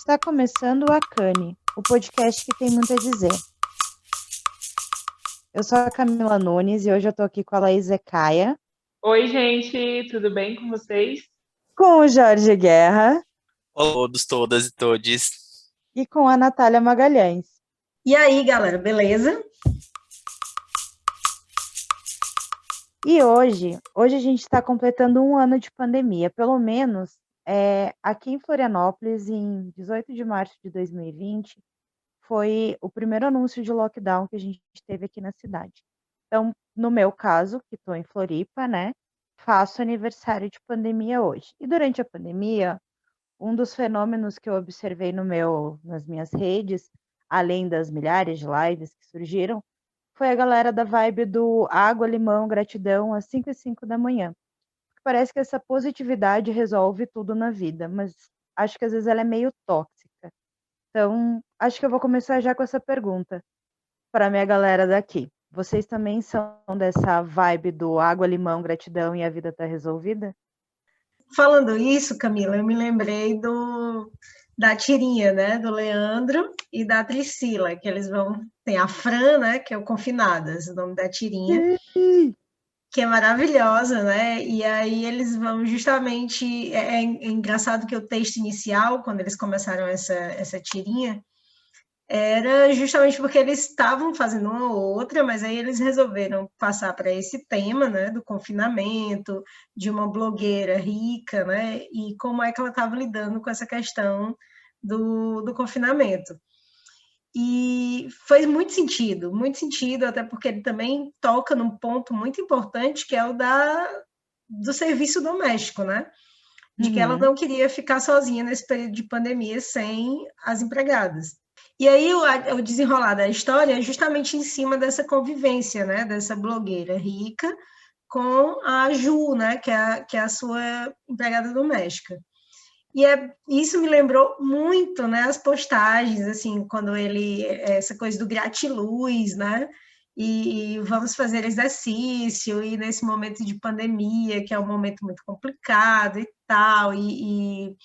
Está começando o Acane, o podcast que tem muito a dizer. Eu sou a Camila Nunes e hoje eu estou aqui com a Laís Zecaia. Oi, gente, tudo bem com vocês? Com o Jorge Guerra. Olá, todos, todas e todes. E com a Natália Magalhães. E aí, galera, beleza? E hoje a gente está completando um ano de pandemia, pelo menos aqui em Florianópolis, em 18 de março de 2020, foi o primeiro anúncio de lockdown que a gente teve aqui na cidade. Então, no meu caso, que estou em Floripa, né, faço aniversário de pandemia hoje. E durante a pandemia, um dos fenômenos que eu observei nas minhas redes, além das milhares de lives que surgiram, foi a galera da vibe do água, limão, gratidão às 5h05 da manhã. Parece que essa positividade resolve tudo na vida, mas acho que às vezes ela é meio tóxica. Então, acho que eu vou começar já com essa pergunta para minha galera daqui. Vocês também são dessa vibe do água, limão, gratidão e a vida tá resolvida? Falando isso, Camila, eu me lembrei da tirinha, né, do Leandro e da Priscila, que eles tem a Fran, né, que é o Confinadas, o nome da tirinha, que é maravilhosa, né, e aí eles vão justamente, é engraçado que o texto inicial, quando eles começaram essa tirinha, era justamente porque eles estavam fazendo uma ou outra, mas aí eles resolveram passar para esse tema, né, do confinamento, de uma blogueira rica, né, e como é que ela estava lidando com essa questão do confinamento. E faz muito sentido, até porque ele também toca num ponto muito importante, que é o do serviço doméstico, né? De que ela não queria ficar sozinha nesse período de pandemia sem as empregadas. E aí o desenrolar da história é justamente em cima dessa convivência, né, dessa blogueira rica com a Ju, né, que é a sua empregada doméstica. E isso me lembrou muito, né, as postagens, assim, quando essa coisa do gratiluz, né, e vamos fazer exercício, e nesse momento de pandemia, que é um momento muito complicado e tal, e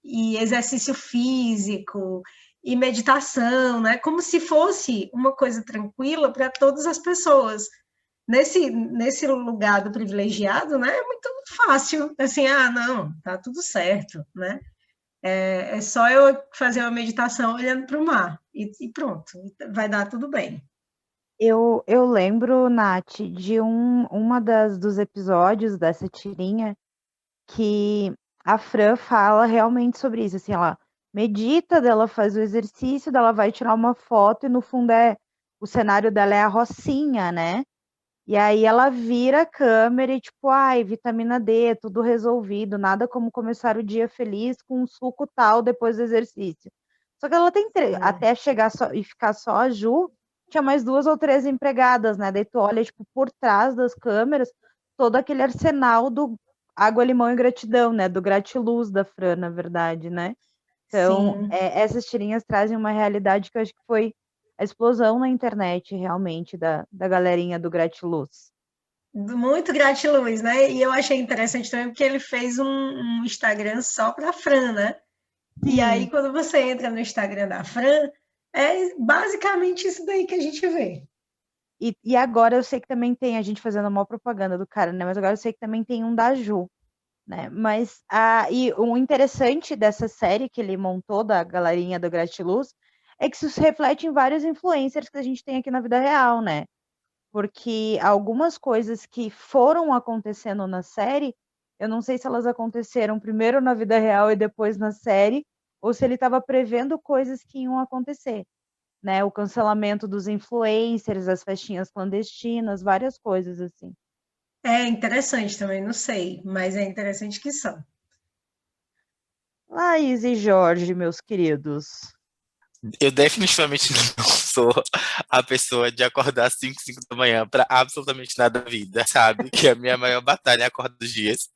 exercício físico, e meditação, né? Como se fosse uma coisa tranquila para todas as pessoas. Nesse lugar do privilegiado, né? É muito fácil, assim, não, tá tudo certo, né? É só eu fazer uma meditação olhando para o mar e pronto, vai dar tudo bem. Eu lembro, Nath, de uma dos episódios dessa tirinha que a Fran fala realmente sobre isso, assim, ela medita, dela faz o exercício, dela vai tirar uma foto e no fundo o cenário dela é a rocinha, né? E aí ela vira a câmera e tipo, ai, vitamina D, tudo resolvido, nada como começar o dia feliz com um suco tal depois do exercício. Só que ela tem até chegar só e ficar só a Ju, tinha mais 2 ou 3 empregadas, né? Daí tu olha, tipo, por trás das câmeras, todo aquele arsenal do água, limão e gratidão, né? Do gratiluz da Fran, na verdade, né? Então, essas tirinhas trazem uma realidade que eu acho que foi a explosão na internet, realmente, da galerinha do gratiluz. Muito gratiluz, né? E eu achei interessante também porque ele fez um Instagram só para a Fran, né? Sim. E aí, quando você entra no Instagram da Fran, é basicamente isso daí que a gente vê. E agora eu sei que também tem a gente fazendo uma propaganda do cara, né? Mas agora eu sei que também tem um da Ju, né? Mas e o interessante dessa série que ele montou, da galerinha do Gratiluz, é que isso se reflete em vários influencers que a gente tem aqui na vida real, né? Porque algumas coisas que foram acontecendo na série, eu não sei se elas aconteceram primeiro na vida real e depois na série, ou se ele estava prevendo coisas que iam acontecer, né? O cancelamento dos influencers, as festinhas clandestinas, várias coisas assim. É interessante também, não sei, mas é interessante que são. Laís e Jorge, meus queridos. Eu definitivamente não sou a pessoa de acordar às 5, 5 da manhã para absolutamente nada da vida, sabe? Que a minha maior batalha é acordar dos dias.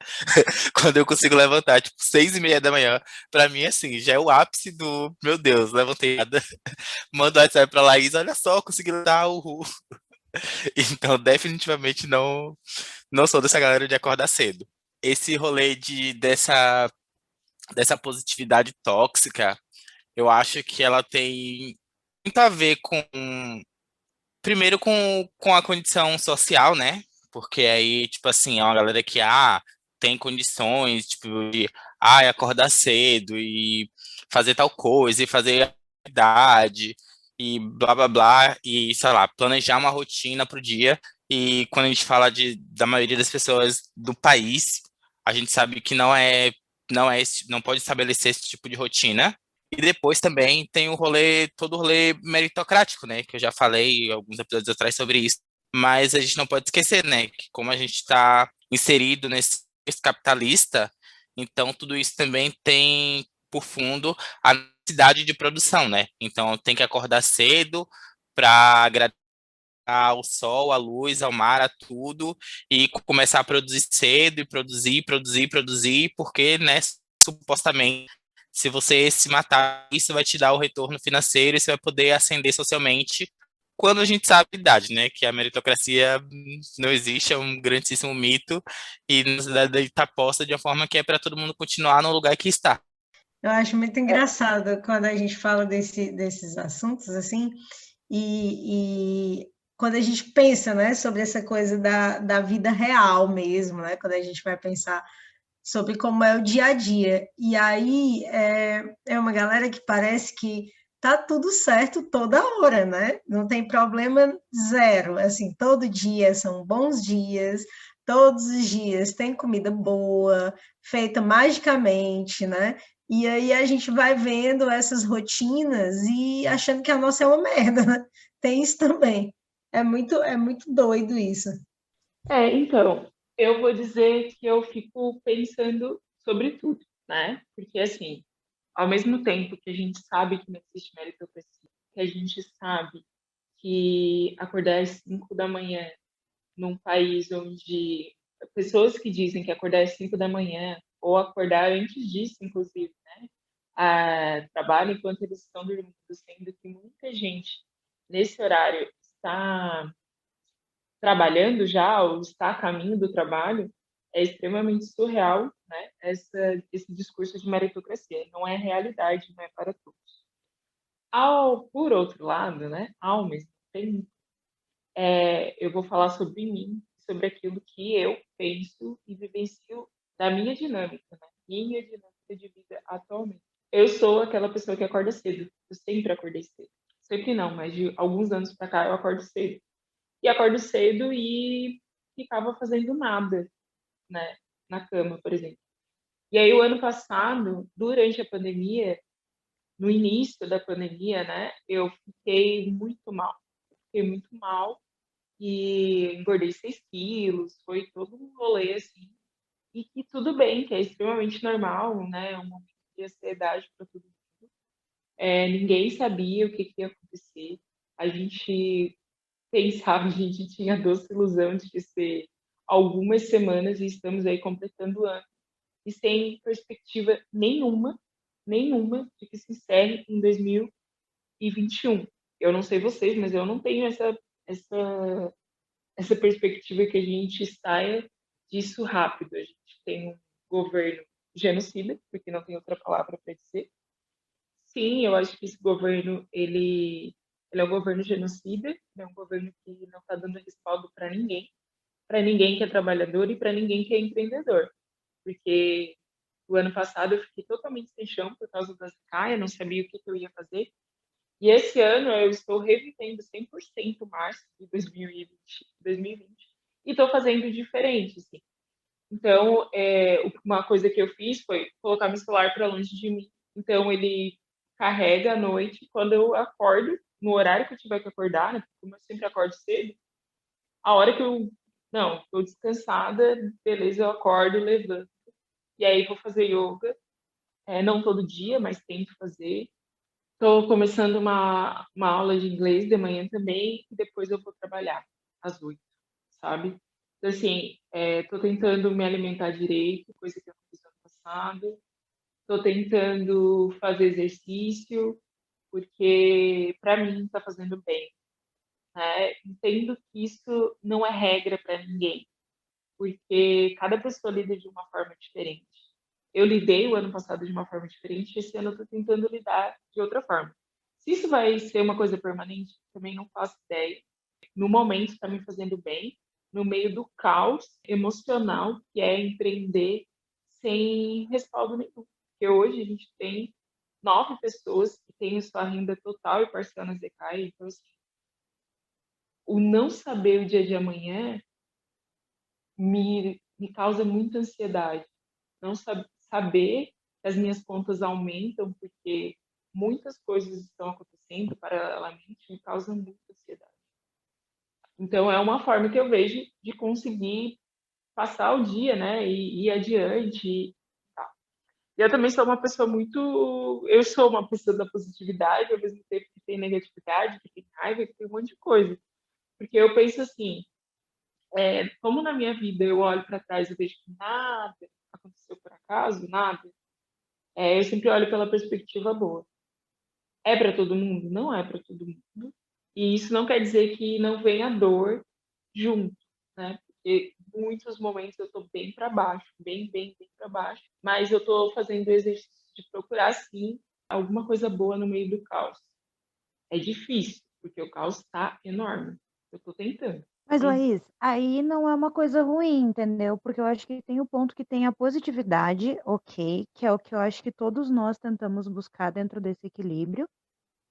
Quando eu consigo levantar, tipo, 6h30 da manhã, pra mim, assim, já é o ápice do, meu Deus, levantei nada. Mando o WhatsApp pra Laís, olha só, consegui levantar, uhul. Então, definitivamente não sou dessa galera de acordar cedo. Esse rolê dessa positividade tóxica, Eu acho que ela tem muito a ver primeiro com a condição social, né? Porque aí, tipo assim, é uma galera que, tem condições, tipo, de, acordar cedo e fazer tal coisa, e fazer atividade, e blá, blá, blá, e, sei lá, planejar uma rotina pro dia. E quando a gente fala da maioria das pessoas do país, a gente sabe que não pode estabelecer esse tipo de rotina. E depois também tem todo o rolê meritocrático, né? Que eu já falei alguns episódios atrás sobre isso. Mas a gente não pode esquecer, né? Que como a gente está inserido nesse contexto capitalista, então tudo isso também tem por fundo a necessidade de produção, né? Então tem que acordar cedo para agradar ao sol, à luz, ao mar, a tudo, e começar a produzir cedo e produzir, produzir, produzir, porque, né, supostamente, se você se matar, isso vai te dar o retorno financeiro e você vai poder ascender socialmente. Quando a gente sabe a idade, né, que a meritocracia não existe, é um grandíssimo mito, e na sociedade está posta de uma forma que é para todo mundo continuar no lugar que está. Eu acho muito engraçado quando a gente fala desses assuntos, assim, e quando a gente pensa, né, sobre essa coisa da vida real mesmo, né, quando a gente vai pensar sobre como é o dia a dia. E aí é uma galera que parece que tá tudo certo toda hora, né? Não tem problema zero. Assim, todo dia são bons dias, todos os dias tem comida boa, feita magicamente, né? E aí a gente vai vendo essas rotinas e achando que a nossa é uma merda, né? Tem isso também. É muito doido isso. Então, eu vou dizer que eu fico pensando sobre tudo, né? Porque, assim, ao mesmo tempo que a gente sabe que não existe meritocracia, que a gente sabe que acordar às 5 da manhã num país onde pessoas que dizem que acordar às 5 da manhã ou acordar antes disso, inclusive, né? Trabalham enquanto eles estão dormindo, sendo que muita gente nesse horário está trabalhando já ou está a caminho do trabalho, é extremamente surreal, né? Esse discurso de meritocracia. Não é realidade, não é para todos. Por outro lado, né, ao mesmo tempo, eu vou falar sobre mim, sobre aquilo que eu penso e vivencio da minha dinâmica, né? Minha dinâmica de vida atualmente. Eu sou aquela pessoa que acorda cedo. Eu sempre acordei cedo. Sempre não, mas de alguns anos para cá eu acordo cedo. E acordo cedo e ficava fazendo nada, né, na cama, por exemplo. E aí, o ano passado, durante a pandemia, no início da pandemia, né, eu fiquei muito mal. Fiquei muito mal e engordei 6 quilos, foi todo um rolê, assim. E que tudo bem, que é extremamente normal, né, um momento de ansiedade para todo mundo. Ninguém sabia o que ia acontecer. A gente pensava, a gente tinha a doce ilusão de que ser algumas semanas e estamos aí completando o ano e sem perspectiva nenhuma de que se encerre em 2021. Eu não sei vocês, mas eu não tenho essa, essa perspectiva que a gente saia disso rápido. A gente tem um governo genocida, porque não tem outra palavra para dizer. Sim, eu acho que esse governo ele é um governo genocida, é um governo que não está dando respaldo para ninguém que é trabalhador e para ninguém que é empreendedor, porque o ano passado eu fiquei totalmente sem chão por causa das CAIA, não sabia o que eu ia fazer. E esse ano eu estou revivendo 100% março de 2020 e estou fazendo diferente, assim. Então, uma coisa que eu fiz foi colocar meu celular para longe de mim. Então, ele carrega à noite. Quando eu acordo, no horário que eu tiver que acordar, né? Porque como eu sempre acordo cedo, a hora que eu. Não, estou descansada, beleza, eu acordo, levanto. E aí vou fazer yoga. Não todo dia, mas tento fazer. Estou começando uma aula de inglês de manhã também, e depois eu vou trabalhar às 8, sabe? Então, assim, estou tentando me alimentar direito, coisa que eu não fiz ano passado. Estou tentando fazer exercício, porque para mim está fazendo bem, né? Entendo que isso não é regra para ninguém, porque cada pessoa lida de uma forma diferente. eu lidei o ano passado de uma forma diferente, esse ano eu estou tentando lidar de outra forma. Se isso vai ser uma coisa permanente, também não faço ideia. No momento está me fazendo bem, no meio do caos emocional que é empreender sem respaldo nenhum. Porque hoje a gente tem 9 pessoas que têm sua renda total e parcial na Zecaia, então assim, o não saber o dia de amanhã me causa muita ansiedade. Não saber que as minhas contas aumentam porque muitas coisas estão acontecendo paralelamente me causam muita ansiedade. Então, é uma forma que eu vejo de conseguir passar o dia, né, e ir adiante. E eu também sou uma pessoa muito. Eu sou uma pessoa da positividade, ao mesmo tempo que tem negatividade, que tem raiva, que tem um monte de coisa. Porque eu penso assim, como na minha vida eu olho para trás e vejo que nada aconteceu por acaso, nada, eu sempre olho pela perspectiva boa. É para todo mundo? Não é para todo mundo. E isso não quer dizer que não venha dor junto, né? Porque em muitos momentos eu estou bem para baixo, bem para baixo, mas eu estou fazendo o exercício de procurar, sim, alguma coisa boa no meio do caos. É difícil, porque o caos está enorme. Eu estou tentando. Mas, Laís, aí não é uma coisa ruim, entendeu? Porque eu acho que tem o ponto que tem a positividade, ok, que é o que eu acho que todos nós tentamos buscar dentro desse equilíbrio.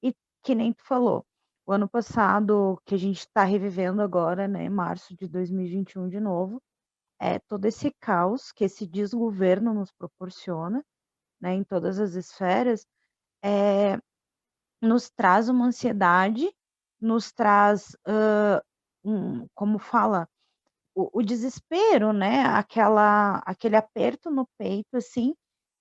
E que nem tu falou, o ano passado, que a gente está revivendo agora, né, março de 2021 de novo, todo esse caos que esse desgoverno nos proporciona, né, em todas as esferas, nos traz uma ansiedade, nos traz, como fala, o desespero, né, aquele aperto no peito, assim,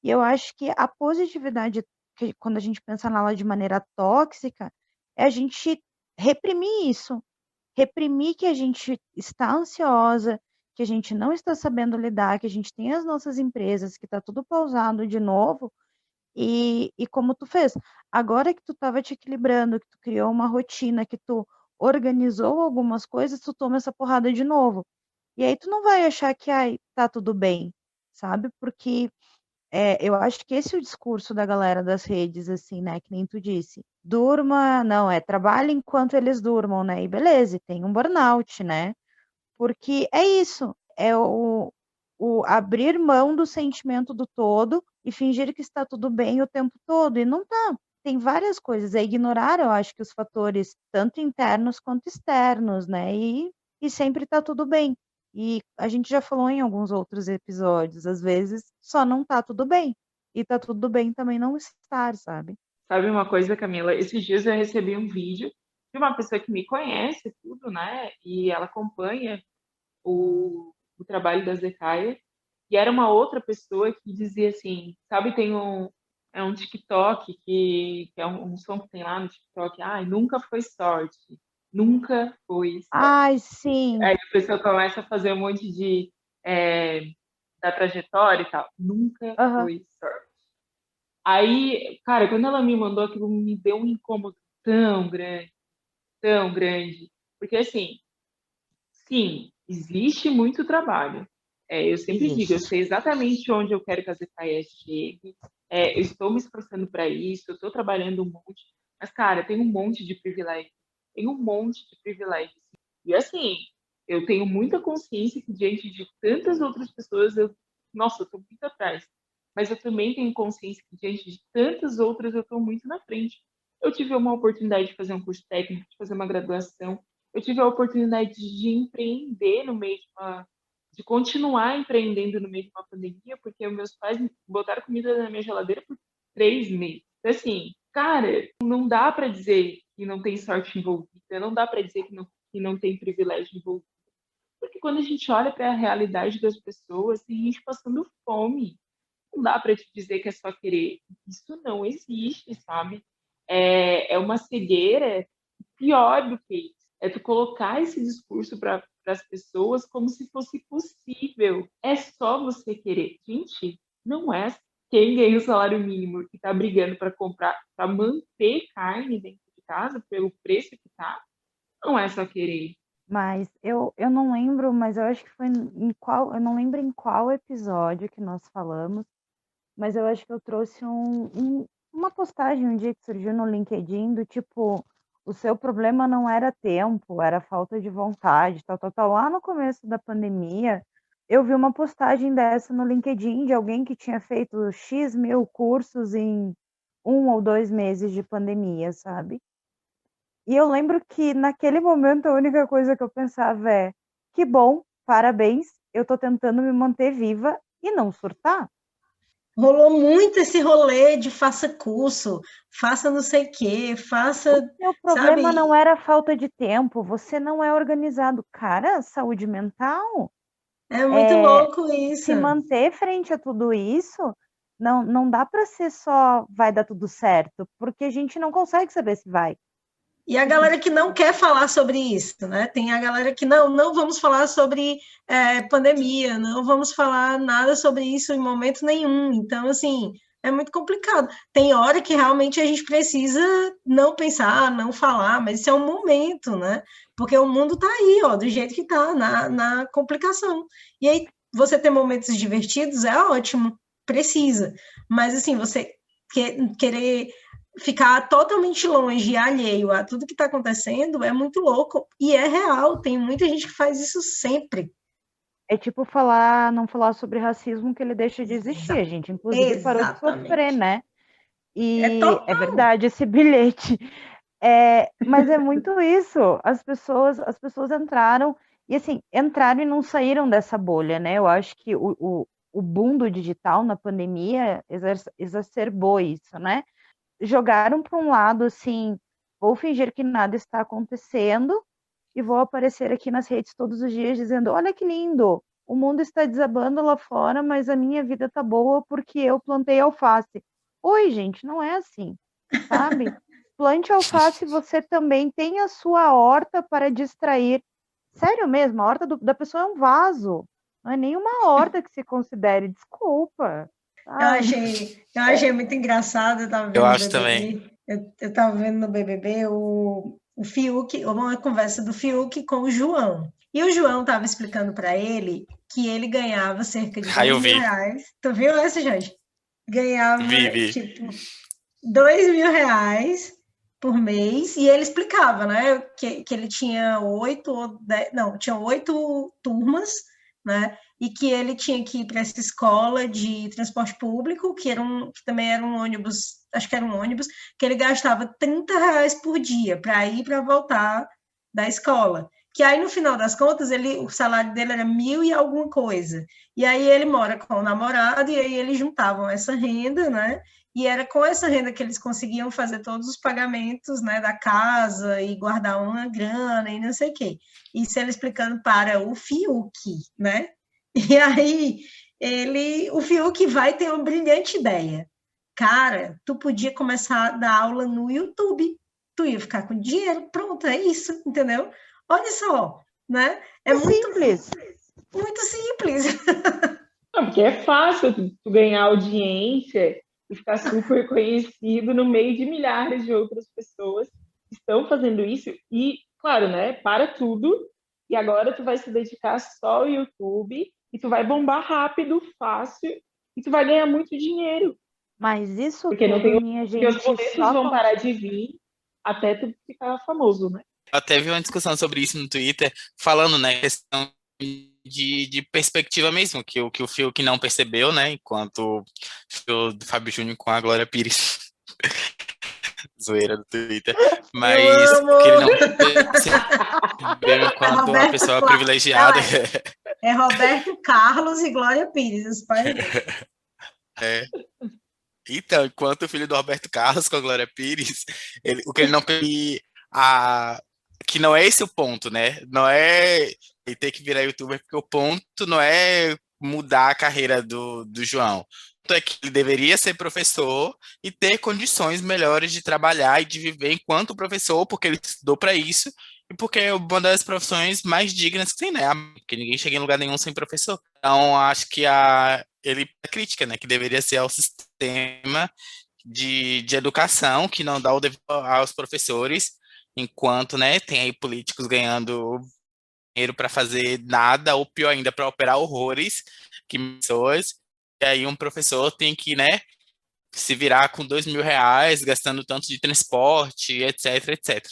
e eu acho que a positividade, que quando a gente pensa nela de maneira tóxica, é a gente reprimir isso, reprimir que a gente está ansiosa, que a gente não está sabendo lidar, que a gente tem as nossas empresas, que está tudo pausado de novo, e como tu fez, agora que tu estava te equilibrando, que tu criou uma rotina, que tu organizou algumas coisas, tu toma essa porrada de novo. E aí tu não vai achar que, ai, tá tudo bem, sabe? Porque eu acho que esse é o discurso da galera das redes, assim, né? Que nem tu disse. Durma, não, trabalhe enquanto eles durmam, né? E beleza, e tem um burnout, né? Porque é isso, é o abrir mão do sentimento do todo e fingir que está tudo bem o tempo todo, e não tá. Tem várias coisas, é ignorar, eu acho que os fatores tanto internos quanto externos, né? E sempre tá tudo bem. E a gente já falou em alguns outros episódios, às vezes só não tá tudo bem. E tá tudo bem também não estar, sabe? Sabe uma coisa, Camila? Esses dias eu recebi um vídeo de uma pessoa que me conhece, tudo, né? E ela acompanha o trabalho da Zecaia. E era uma outra pessoa que dizia assim, sabe, um TikTok que é um som que tem lá no TikTok, ai, nunca foi sorte, nunca foi sorte. Ai, sim. Aí a pessoa começa a fazer um monte é, da trajetória e tal, nunca Aham. foi sorte. Aí, cara, quando ela me mandou aquilo, me deu um incômodo tão grande, porque assim, sim, existe muito trabalho. Eu sempre digo, eu Existe. sei exatamente onde eu quero que a ZKS chegue, eu estou me esforçando para isso, eu estou trabalhando um monte, mas, cara, tem um monte de privilégio, tem um monte de privilégios. E, assim, eu tenho muita consciência que, diante de tantas outras pessoas, nossa, eu estou muito atrás. Mas eu também tenho consciência que, diante de tantas outras, eu estou muito na frente. Eu tive uma oportunidade de fazer um curso técnico, de fazer uma graduação, eu tive a oportunidade de empreender no meio de continuar empreendendo no meio de uma pandemia, porque os meus pais botaram comida na minha geladeira por 3 meses. Então, assim, cara, não dá para dizer que não tem sorte envolvida, não dá para dizer que não tem privilégio envolvido. Porque quando a gente olha para a realidade das pessoas, tem gente passando fome. Não dá para te dizer que é só querer. Isso não existe, sabe? É uma cegueira pior do que isso. É tu colocar esse discurso para as pessoas como se fosse possível. É só você querer. Gente, não é quem ganha o salário mínimo e está brigando para comprar, para manter carne dentro de casa pelo preço que tá. Não é só querer. Mas eu não lembro, mas eu acho que foi eu não lembro em qual episódio que nós falamos, mas eu acho que eu trouxe uma postagem um dia que surgiu no LinkedIn do tipo, o seu problema não era tempo, era falta de vontade, tal, tal, tal. Lá no começo da pandemia, eu vi uma postagem dessa no LinkedIn de alguém que tinha feito X mil cursos em 1 ou 2 meses de pandemia, sabe? E eu lembro que naquele momento a única coisa que eu pensava é: que bom, parabéns, eu tô tentando me manter viva e não surtar. Rolou muito esse rolê de faça curso, faça não sei o quê, faça, Meu problema sabe? não era falta de tempo, você não é organizado. Cara, saúde mental, É muito louco isso. se manter frente a tudo isso, não dá para ser só vai dar tudo certo, porque a gente não consegue saber se vai. E a galera que não quer falar sobre isso, né? Tem a galera que não vamos falar sobre pandemia, não vamos falar nada sobre isso em momento nenhum. Então, assim, é muito complicado. Tem hora que realmente a gente precisa não pensar, não falar, mas isso é um momento, né? Porque o mundo tá aí, ó, do jeito que tá, na complicação. E aí, você ter momentos divertidos é ótimo, precisa. Mas, assim, você querer ficar totalmente longe e alheio a tudo que está acontecendo é muito louco e é real. Tem muita gente que faz isso sempre. É tipo não falar sobre racismo que ele deixa de existir. A gente, inclusive, parou de sofrer, Exatamente. né? É E é total. verdade esse bilhete. Mas é muito isso. As pessoas entraram e assim entraram e não saíram dessa bolha, né? Eu acho que o boom do digital na pandemia exacerbou isso, né? Jogaram para um lado assim, vou fingir que nada está acontecendo e vou aparecer aqui nas redes todos os dias dizendo: olha que lindo, o mundo está desabando lá fora, mas a minha vida tá boa porque eu plantei alface. Oi, gente, não é assim, sabe? Plante alface, você também tem a sua horta para distrair. Sério mesmo, a horta da pessoa é um vaso, não é nenhuma horta que se considere, desculpa, sabe? Eu achei muito engraçado, eu estava Eu vendo no acho também. BBB, eu estava vendo no BBB o Fiuk, uma conversa do Fiuk com o João. E o João estava explicando para ele que ele ganhava cerca de Aí dois eu mil vi, reais. Tu viu essa, Jorge? Ganhava, vi. tipo, R$ 2.000 por mês, e ele explicava, né, que ele tinha 8 ou 10, não, tinha 8 turmas, né, e que ele tinha que ir para essa escola de transporte público, que também era um ônibus, acho que era um ônibus, que ele gastava R$ 30 por dia para ir e para voltar da escola. Que aí, no final das contas, o salário dele era 1.000 e alguma coisa. E aí ele mora com o namorado, e aí eles juntavam essa renda, né? E era com essa renda que eles conseguiam fazer todos os pagamentos, né, da casa e guardar uma grana e não sei o quê. Isso ele explicando para o Fiuk, né? E aí o Fiuk vai ter uma brilhante ideia. Cara, tu podia começar a dar aula no YouTube. Tu ia ficar com dinheiro, pronto, é isso, entendeu? Olha só, né? É É muito, simples. muito simples. Não, porque é fácil tu ganhar audiência e ficar super conhecido no meio de milhares de outras pessoas que estão fazendo isso. E, claro, né? Para tudo. E agora tu vai se dedicar só ao YouTube e tu vai bombar rápido, fácil, e tu vai ganhar muito dinheiro. Mas isso Porque não tudo, tem, minha porque os gente, boletos vão parar de vir até tu ficar famoso, né? Até vi uma discussão sobre isso no Twitter, falando, né, questão de perspectiva mesmo, que o Fiuk não percebeu, né, enquanto o fio do Fábio Júnior com a Glória Pires, zoeira do Twitter, Eu mas que ele amo! não percebeu É enquanto uma Roberto pessoa Cla... Não, privilegiada. é Roberto Carlos e Glória Pires, os pais dele. É. Então, enquanto o filho do Roberto Carlos com a Glória Pires, o que ele não percebe, a, que não é esse o ponto, né? Não é ele ter que virar youtuber, porque o ponto não é mudar a carreira do João. O ponto é que ele deveria ser professor e ter condições melhores de trabalhar e de viver enquanto professor, porque ele estudou para isso e porque é uma das profissões mais dignas que tem, né? Porque ninguém chega em lugar nenhum sem professor. Então, acho que a crítica, né, que deveria ser ao sistema de educação, que não dá o devido aos professores, enquanto, né, tem aí políticos ganhando dinheiro para fazer nada, ou pior ainda, para operar horrores que pessoas. E aí um professor tem que, né, se virar com R$ 2.000, gastando tanto de transporte, etc, etc.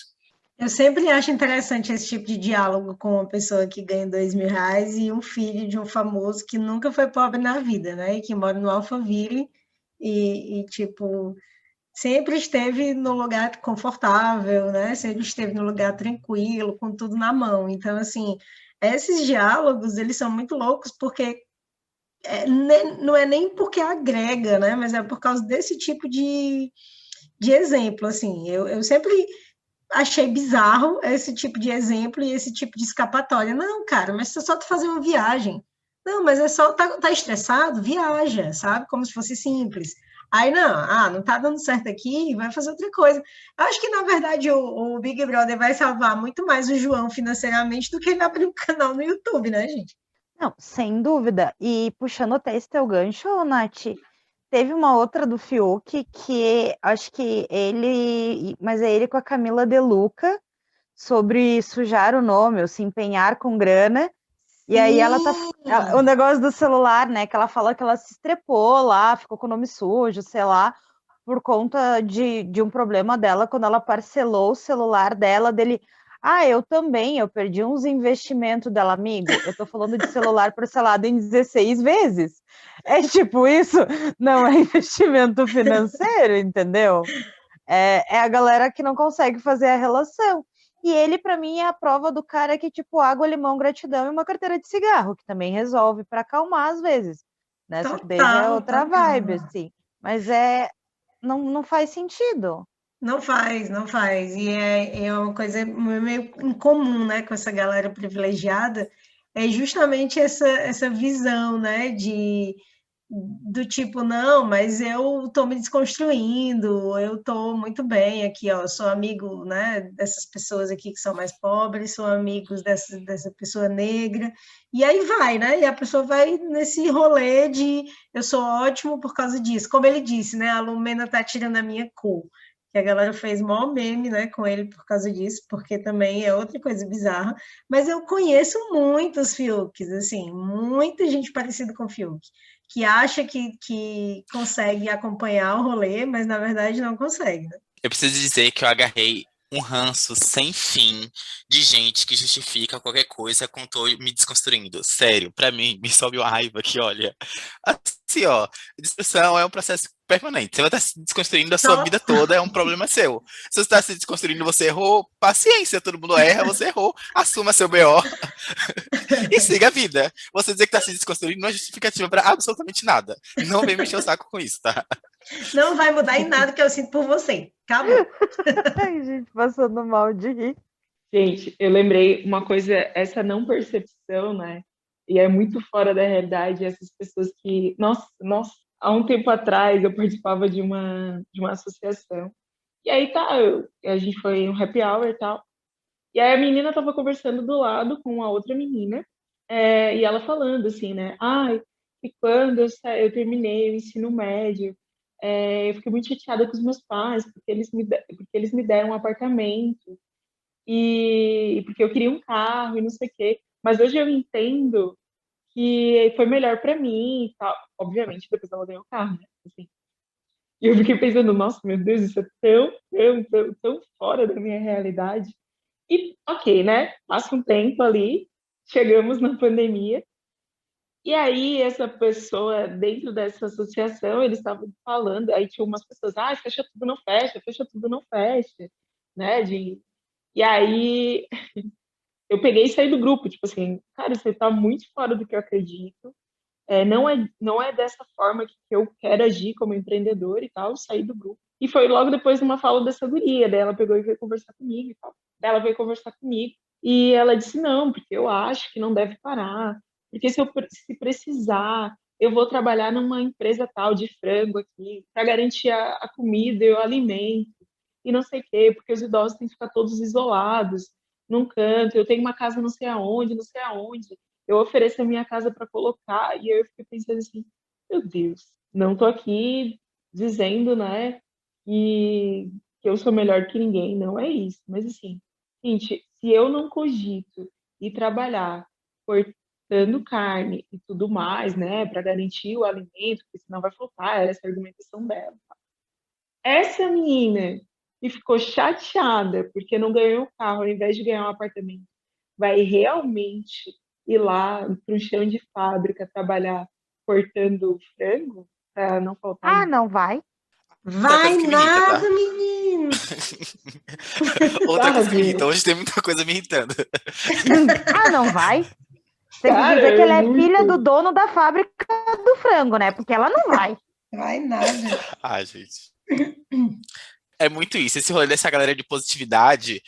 Eu sempre acho interessante esse tipo de diálogo com uma pessoa que ganha R$ 2.000 e um filho de um famoso que nunca foi pobre na vida, né? E que mora no Alphaville tipo, sempre esteve no lugar confortável, né? Sempre esteve no lugar tranquilo, com tudo na mão. Então, assim, esses diálogos, eles são muito loucos porque não é nem porque agrega, né? Mas é por causa desse tipo de exemplo, assim. Eu sempre achei bizarro esse tipo de exemplo e esse tipo de escapatória. Não, cara, mas você só tá fazendo uma viagem. Não, mas é só, tá estressado? Viaja, sabe? Como se fosse simples. Aí, não tá dando certo aqui, vai fazer outra coisa. Acho que, na verdade, o Big Brother vai salvar muito mais o João financeiramente do que ele abrir um canal no YouTube, né, gente? Não, sem dúvida. E puxando até esse teu gancho, Nath, teve uma outra do Fiuk que acho que mas é ele com a Camila De Luca, sobre sujar o nome, ou se empenhar com grana. E aí o negócio do celular, né? Que ela fala que ela se estrepou lá, ficou com o nome sujo, sei lá, por conta de um problema dela, quando ela parcelou o celular dele. Ah, eu também, eu perdi uns investimentos dela, amigo. Eu tô falando de celular parcelado em 16 vezes. É tipo isso, não é investimento financeiro, entendeu? É a galera que não consegue fazer a relação. E ele, para mim, é a prova do cara que, tipo, água, limão, gratidão e uma carteira de cigarro, que também resolve para acalmar às vezes, né? Só que daí já é Total, outra total. vibe, assim. Mas não faz sentido. Não faz, não faz. E é uma coisa meio incomum, né, com essa galera privilegiada, é justamente essa visão, né, do tipo, não, mas eu tô me desconstruindo, eu tô muito bem aqui, ó, sou amigo, né, dessas pessoas aqui que são mais pobres, sou amigos dessa pessoa negra, e aí vai, né, e a pessoa vai nesse rolê de eu sou ótimo por causa disso. Como ele disse, né, a Lumena tá tirando a minha cor, que a galera fez maior meme, né, com ele por causa disso, porque também é outra coisa bizarra, mas eu conheço muitos Fiuks, assim, muita gente parecida com o Fiuk, que acha que consegue acompanhar o rolê, mas na verdade não consegue, né? Eu preciso dizer que eu agarrei um ranço sem fim de gente que justifica qualquer coisa com tô me desconstruindo. Sério, pra mim, me sobe uma raiva que, olha, assim, ó, desconstrução é um processo permanente. Você vai estar se desconstruindo a sua vida toda, é um problema seu. Se você está se desconstruindo, você errou, paciência, todo mundo erra, você errou, assuma seu BO e siga a vida. Você dizer que está se desconstruindo não é justificativa pra absolutamente nada. Não vem mexer o saco com isso, tá? Não vai mudar em nada que eu sinto por você. Acabou. Ai, gente, passando mal de rir. Gente, eu lembrei uma coisa, essa não percepção, né? E é muito fora da realidade, essas pessoas que, nossa, há um tempo atrás eu participava de uma associação. E aí a gente foi em um happy hour e tal. E aí a menina tava conversando do lado com a outra menina, e ela falando assim, né? Ai, e quando eu terminei o ensino médio, eu fiquei muito chateada com os meus pais, porque eles me deram um apartamento e porque eu queria um carro e não sei o quê. Mas hoje eu entendo que foi melhor para mim e tal. Obviamente, depois ela ganhou o carro, né? Assim. E eu fiquei pensando, nossa, meu Deus, isso é tão fora da minha realidade. E, ok, né? Passa um tempo ali, chegamos na pandemia, e aí essa pessoa, dentro dessa associação, eles estavam falando, aí tinha umas pessoas, fecha tudo, não fecha, fecha tudo, não fecha, né? E aí eu peguei e saí do grupo, tipo assim, cara, você tá muito fora do que eu acredito, não é dessa forma que eu quero agir como empreendedor e tal, saí do grupo. E foi logo depois de uma fala dessa guria, daí ela pegou e veio conversar comigo e tal. Daí ela veio conversar comigo e ela disse, não, porque eu acho que não deve parar, porque se precisar, eu vou trabalhar numa empresa tal de frango aqui, para garantir a comida e o alimento, e não sei o quê, porque os idosos têm que ficar todos isolados, num canto, eu tenho uma casa não sei aonde, não sei aonde, eu ofereço a minha casa para colocar, e aí eu fiquei pensando assim, meu Deus, não tô aqui dizendo, né, que eu sou melhor que ninguém, não é isso, mas assim, gente, se eu não cogito ir trabalhar por dando carne e tudo mais, né, para garantir o alimento, porque senão vai faltar, essa é a argumentação dela. Essa menina que ficou chateada porque não ganhou o carro ao invés de ganhar um apartamento, vai realmente ir lá para um chão de fábrica trabalhar cortando frango para não faltar Ah, alimento? não vai? Outra Vai coisa que me irrita, tá? nada, menino! Outra coisa que me irrita. Sabe? Hoje tem muita coisa me irritando. Ah, não vai? Tem que Cara, dizer que é ela é filha do muito. dono da fábrica do frango, né? Porque ela não vai. Vai nada. Ai, gente. É muito isso. Esse rolê dessa galera de positividade,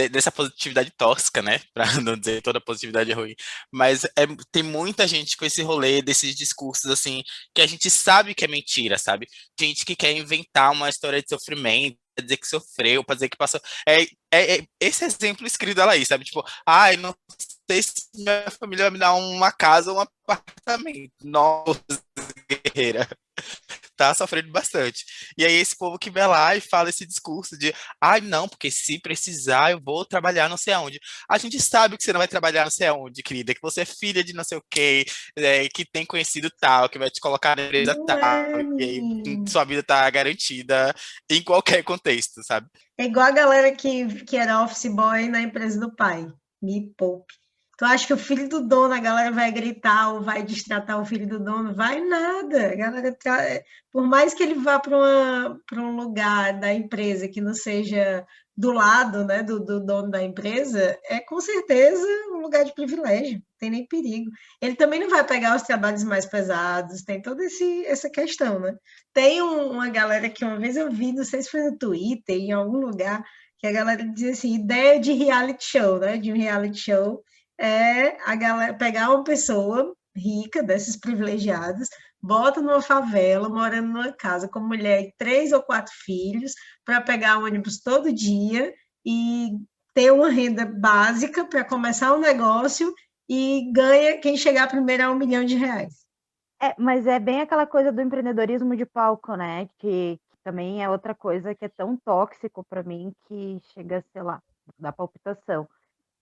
dessa positividade tóxica, né? Pra não dizer toda positividade é ruim. Mas tem muita gente com esse rolê desses discursos, assim, que a gente sabe que é mentira, sabe? Gente que quer inventar uma história de sofrimento, pra dizer que sofreu, pra dizer que passou. É esse exemplo escrito ela aí, sabe? Tipo, ai, não sei se minha família vai me dar uma casa ou um apartamento. Nossa, guerreira, tá sofrendo bastante. E aí esse povo que vai lá e fala esse discurso de, ai, não, porque se precisar eu vou trabalhar não sei aonde. A gente sabe que você não vai trabalhar não sei aonde, querida, que você é filha de não sei o quê, que tem conhecido tal, que vai te colocar na empresa Não tal, é, e aí menino. sua vida tá garantida em qualquer contexto, sabe? É igual a galera que era office boy na empresa do pai. Me poupe. Tu acha que o filho do dono, a galera vai gritar ou vai destratar o filho do dono? Vai nada. A galera por mais que ele vá para um lugar da empresa que não seja do lado, né, do dono da empresa, é com certeza um lugar de privilégio, não tem nem perigo. Ele também não vai pegar os trabalhos mais pesados, tem toda essa questão, né? Tem uma galera que uma vez eu vi, não sei se foi no Twitter, em algum lugar, que a galera dizia assim, ideia de reality show, né? De um reality show é a galera pegar uma pessoa rica, desses privilegiados, bota numa favela, morando numa casa com mulher e 3 ou 4 filhos, para pegar ônibus todo dia e ter uma renda básica para começar um negócio e ganha quem chegar primeiro a R$ 1 milhão. Mas é bem aquela coisa do empreendedorismo de palco, né? Que também é outra coisa que é tão tóxico para mim que chega, sei lá, dá palpitação.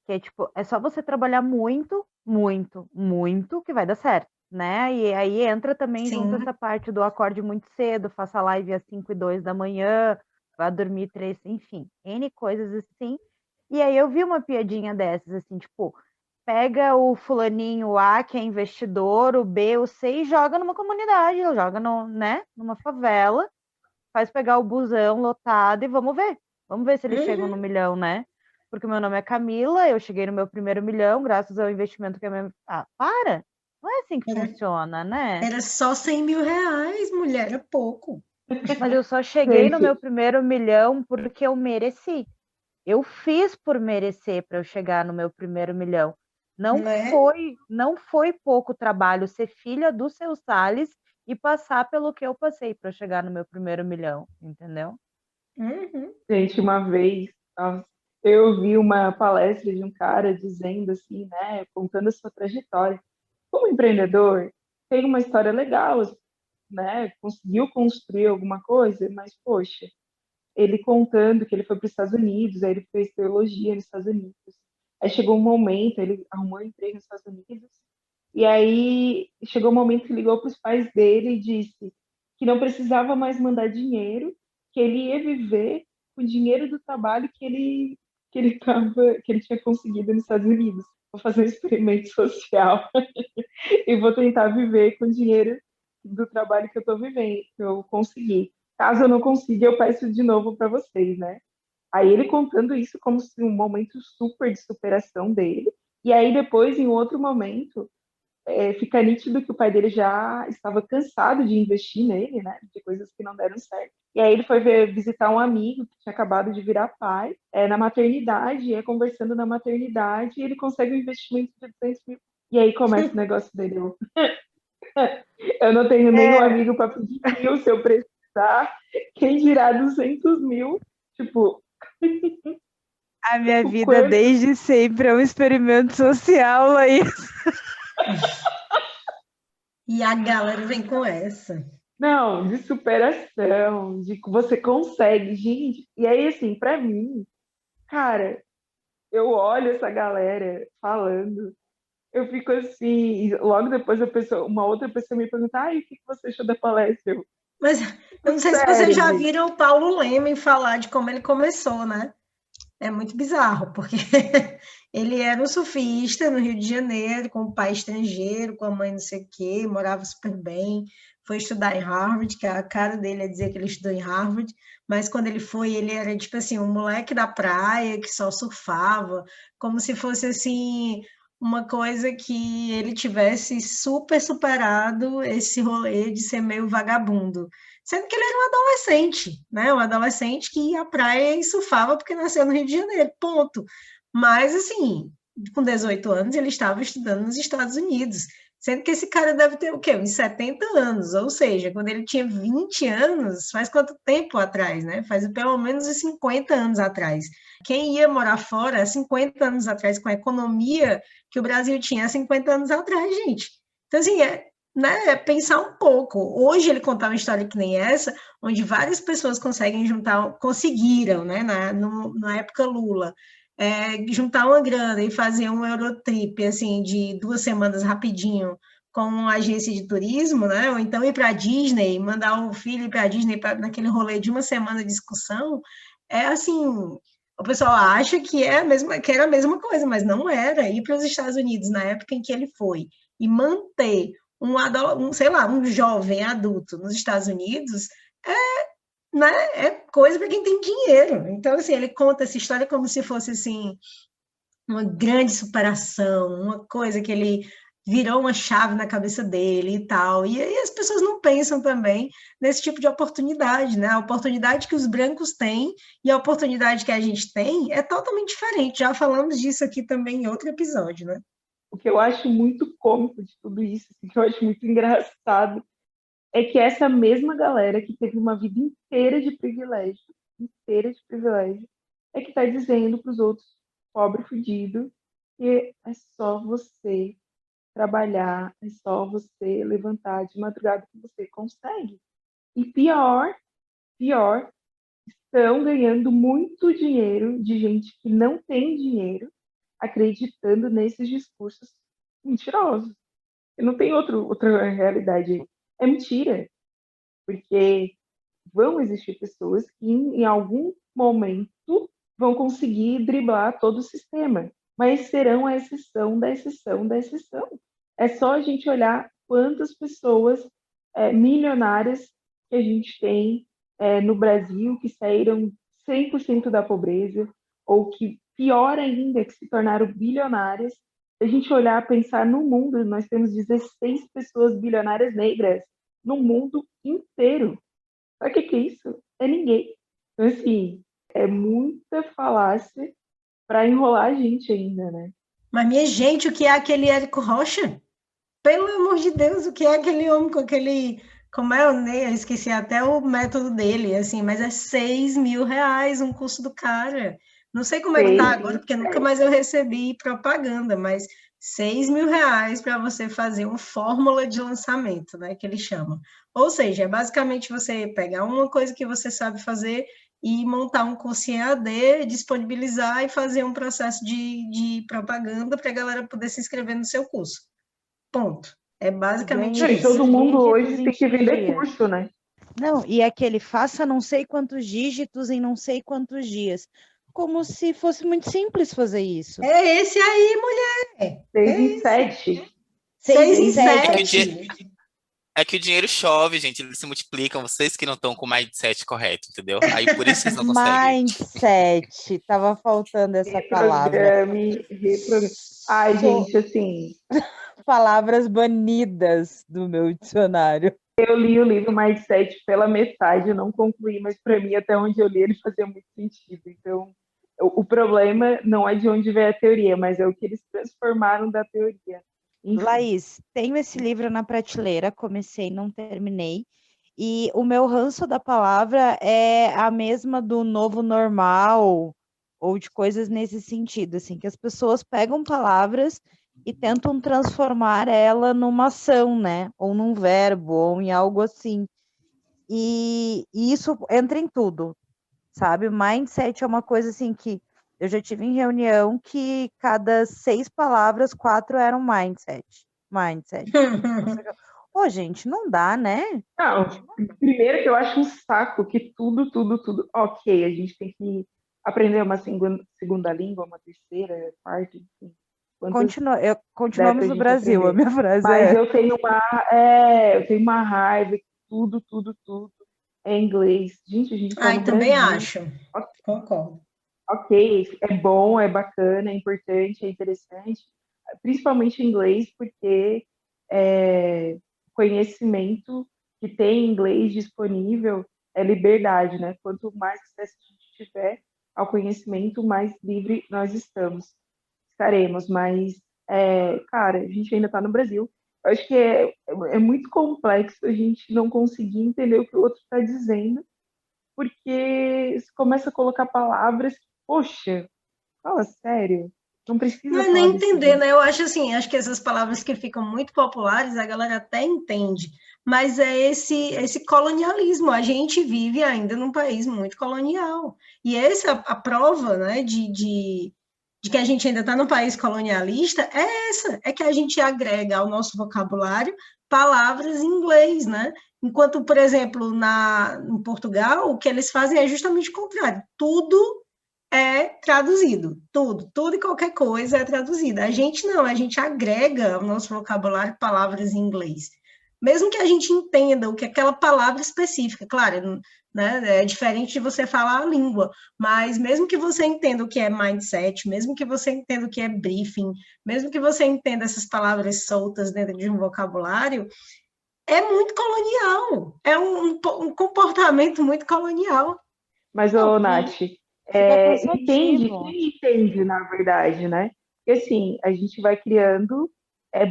Que é tipo, é só você trabalhar muito, muito, muito que vai dar certo, né? E aí entra também junto Sim. essa parte do acorde muito cedo, faça live às 5:02 da manhã, vá dormir 3, enfim, N coisas assim. E aí eu vi uma piadinha dessas, assim, tipo, pega o fulaninho A, que é investidor, o B, o C, e joga numa comunidade, joga no, né, numa favela, faz pegar o busão lotado e vamos ver. Vamos ver se eles chegam no milhão, né? Porque o meu nome é Camila, eu cheguei no meu primeiro milhão graças ao investimento que a minha... Ah, para! Não é assim que Era, funciona, né? era só R$ 100 mil, mulher, é pouco. Mas eu só cheguei no meu Gente, primeiro milhão porque eu mereci. Eu fiz por merecer para eu chegar no meu primeiro milhão. Não Né? foi, não foi pouco trabalho ser filha do seu Salles e passar pelo que eu passei para chegar no meu primeiro milhão, entendeu? Uhum. gente, uma vez nossa, eu vi uma palestra de um cara dizendo assim, né, contando a sua trajetória. Como empreendedor, tem uma história legal, né? Conseguiu construir alguma coisa, mas poxa, ele contando que ele foi para os Estados Unidos, aí ele fez teologia nos Estados Unidos. Aí chegou um momento, ele arrumou um emprego nos Estados Unidos, e aí chegou um momento que ligou para os pais dele e disse que não precisava mais mandar dinheiro, que ele ia viver com o dinheiro do trabalho que ele tinha conseguido nos Estados Unidos. Vou fazer um experimento social e vou tentar viver com o dinheiro do trabalho que eu estou vivendo, que eu consegui. Caso eu não consiga, eu peço de novo para vocês, né? Aí ele contando isso como se um momento super de superação dele. E aí depois, em outro momento, fica nítido que o pai dele já estava cansado de investir nele, né? De coisas que não deram certo. E aí ele foi visitar um amigo que tinha acabado de virar pai, na maternidade, conversando na maternidade, e ele consegue um investimento de 200 mil. E aí começa o negócio dele. Eu não tenho nenhum É, amigo para pedir 1.000 se eu precisar. Quem dirá 200 mil? Tipo, a minha o vida quanto. desde sempre é um experimento social aí. E a galera vem com essa. Não, de superação, de que você consegue, gente. E aí, assim, para mim, cara, eu olho essa galera falando. Eu fico assim, e logo depois uma outra pessoa me pergunta, o que você achou da palestra? Mas eu não sei se vocês Sério, já gente. viram o Paulo Lemen falar de como ele começou, né? É muito bizarro, porque ele era um surfista no Rio de Janeiro, com um pai estrangeiro, com a mãe não sei o quê, morava super bem, foi estudar em Harvard, que a cara dele é dizer que ele estudou em Harvard, mas quando ele foi, ele era tipo assim, um moleque da praia que só surfava, como se fosse assim uma coisa que ele tivesse super superado esse rolê de ser meio vagabundo. Sendo que ele era um adolescente, né? Um adolescente que ia à praia e surfava porque nasceu no Rio de Janeiro, ponto. Mas, assim, com 18 anos, ele estava estudando nos Estados Unidos. Sendo que esse cara deve ter o quê? Uns 70 anos. Ou seja, quando ele tinha 20 anos, faz quanto tempo atrás, né? Faz pelo menos uns 50 anos atrás. Quem ia morar fora 50 anos atrás, com a economia que o Brasil tinha há 50 anos atrás, gente. Então, assim, né, pensar um pouco. Hoje ele contar uma história que nem essa, onde várias pessoas conseguiram, né, na época Lula, juntar uma grana e fazer um Eurotrip, assim, de 2 semanas rapidinho, com uma agência de turismo, né, ou então ir para a Disney, mandar o filho ir para a Disney naquele rolê de 1 semana de excursão, assim, o pessoal acha que que era a mesma coisa, mas não era. Ir para os Estados Unidos na época em que ele foi e manter sei lá, um jovem adulto nos Estados Unidos né, é coisa para quem tem dinheiro. Então, assim, ele conta essa história como se fosse assim uma grande superação, uma coisa que ele virou uma chave na cabeça dele e tal. E aí as pessoas não pensam também nesse tipo de oportunidade, né? A oportunidade que os brancos têm e a oportunidade que a gente tem é totalmente diferente. Já falamos disso aqui também em outro episódio, né? O que eu acho muito cômico de tudo isso, assim, que eu acho muito engraçado, é que essa mesma galera que teve uma vida inteira de privilégio, é que está dizendo para os outros, pobre fudido, que é só você trabalhar, é só você levantar de madrugada que você consegue. E pior, estão ganhando muito dinheiro de gente que não tem dinheiro, acreditando nesses discursos mentirosos. E não tem outra realidade. É mentira. Porque vão existir pessoas que, em algum momento, vão conseguir driblar todo o sistema, mas serão a exceção da exceção da exceção. É só a gente olhar quantas pessoas milionárias que a gente tem no Brasil que saíram 100% da pobreza, ou que, pior ainda, que se tornaram bilionárias. Se a gente olhar, pensar no mundo, nós temos 16 pessoas bilionárias negras no mundo inteiro. Sabe o que é isso? É ninguém. Então, assim, é muita falácia para enrolar a gente ainda, né? Mas, minha gente, o que é aquele Érico Rocha? Pelo amor de Deus, o que é aquele homem com aquele. Como é o Ney? Eu esqueci até o método dele, assim, mas é 6.000 reais um curso do cara. Não sei como é que tá agora, porque nunca mais eu recebi propaganda, mas 6.000 reais para você fazer uma fórmula de lançamento, né? Que ele chama. Ou seja, é basicamente você pegar uma coisa que você sabe fazer e montar um curso em AD, disponibilizar e fazer um processo de propaganda para a galera poder se inscrever no seu curso. Ponto. É basicamente E isso. todo mundo dígitos hoje em tem que vender dias. curso, né? Não, e aquele faça não sei quantos dígitos em não sei quantos dias. Como se fosse muito simples fazer isso. É esse aí, mulher. 6 em 7. 6 em 7. É que o dinheiro chove, gente, eles se multiplicam, vocês que não estão com o mindset correto, entendeu? Aí por isso vocês não conseguem. Mindset. Tava faltando essa palavra. Reprograme. Ai, gente, assim, Palavras banidas do meu dicionário. eu li o livro Mindset pela metade, eu não concluí, mas para mim, até onde eu li, ele fazia muito sentido. Então, o problema não é de onde veio a teoria, mas é o que eles transformaram da teoria. Enfim. Laís, tenho esse livro na prateleira, comecei, não terminei. E o meu ranço da palavra é a mesma do novo normal, ou de coisas nesse sentido, assim, que as pessoas pegam palavras e tentam transformar ela numa ação, né? Ou num verbo, ou em algo assim. E isso entra em tudo, sabe? O mindset é uma coisa assim que Eu já tive em reunião que cada 6 palavras, 4 eram mindset. Mindset. Ô, gente, não dá, né? Não, primeiro que eu acho um saco que tudo, ok, a gente tem que aprender uma segunda língua, uma terceira, quarta, enfim. Quantas Continuamos dessas a no gente Brasil, a aprender? minha frase Mas é. eu tenho uma raiva que tudo é inglês. Gente, a gente tá no Ai, também Brasil. acho. Concordo. Ok, é bom, é bacana, é importante, é interessante, principalmente em inglês, porque conhecimento que tem em inglês disponível é liberdade, né? Quanto mais acesso a gente tiver ao conhecimento, mais livre nós estaremos. Mas, cara, a gente ainda está no Brasil. Eu acho que é muito complexo a gente não conseguir entender o que o outro está dizendo, porque você começa a colocar palavras que, poxa, fala sério, não Não precisa é falar nem desse entender, jeito. né? Eu acho assim, acho que essas palavras que ficam muito populares, a galera até entende, mas é esse colonialismo. A gente vive ainda num país muito colonial. E essa a prova, né, de que a gente ainda está num país colonialista é essa, é que a gente agrega ao nosso vocabulário palavras em inglês, né? Enquanto, por exemplo, em Portugal, o que eles fazem é justamente o contrário. Tudo é traduzido, tudo e qualquer coisa é traduzida. A gente não, a gente agrega ao nosso vocabulário palavras em inglês. Mesmo que a gente entenda o que é aquela palavra específica, claro, né, é diferente de você falar a língua, mas mesmo que você entenda o que é mindset, mesmo que você entenda o que é briefing, mesmo que você entenda essas palavras soltas dentro de um vocabulário, é muito colonial, é um comportamento muito colonial. Mas, Não, ô, e Nath, fica entende, cansativo. quem entende, na verdade, né? Porque, assim, a gente vai criando